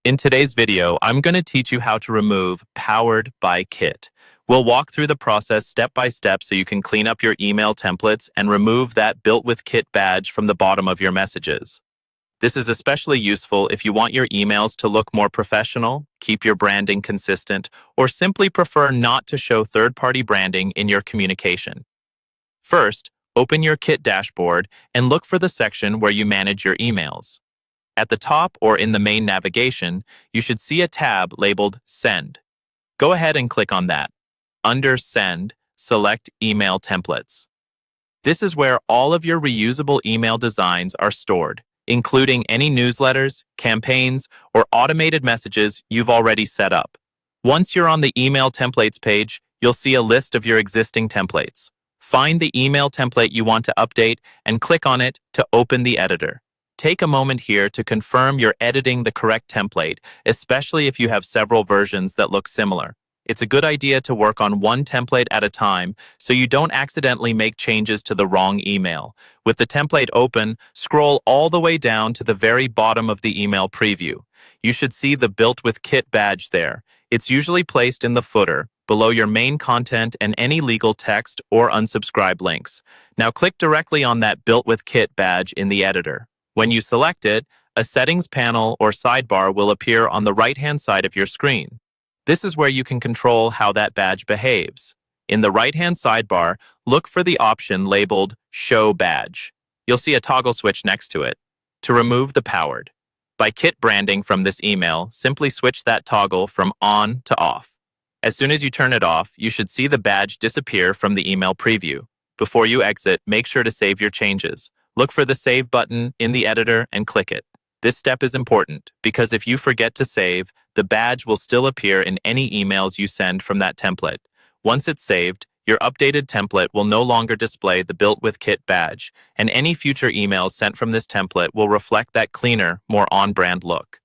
In today's video, I'm going to teach you how to remove Powered by Kit. We'll walk through the process step by step so you can clean up your email templates and remove that Built with Kit badge from the bottom of your messages. This is especially useful if you want your emails to look more professional, keep your branding consistent, or simply prefer not to show third-party branding in your communication. First, open your Kit dashboard and look for the section where you manage your emails. At the top or in the main navigation, you should see a tab labeled Send. Go ahead and click on that. Under Send, select Email Templates. This is where all of your reusable email designs are stored, including any newsletters, campaigns, or automated messages you've already set up. Once you're on the Email Templates page, you'll see a list of your existing templates. Find the email template you want to update and click on it to open the editor. Take a moment here to confirm you're editing the correct template, especially if you have several versions that look similar. It's a good idea to work on one template at a time so you don't accidentally make changes to the wrong email. With the template open, scroll all the way down to the very bottom of the email preview. You should see the Built with Kit badge there. It's usually placed in the footer, below your main content and any legal text or unsubscribe links. Now click directly on that Built with Kit badge in the editor. When you select it, a settings panel or sidebar will appear on the right-hand side of your screen. This is where you can control how that badge behaves. In the right-hand sidebar, look for the option labeled Show Badge. You'll see a toggle switch next to it. To remove the Powered by Kit branding from this email, simply switch that toggle from on to off. As soon as you turn it off, you should see the badge disappear from the email preview. Before you exit, make sure to save your changes. Look for the Save button in the editor and click it. This step is important because if you forget to save, the badge will still appear in any emails you send from that template. Once it's saved, your updated template will no longer display the Built with Kit badge, and any future emails sent from this template will reflect that cleaner, more on-brand look.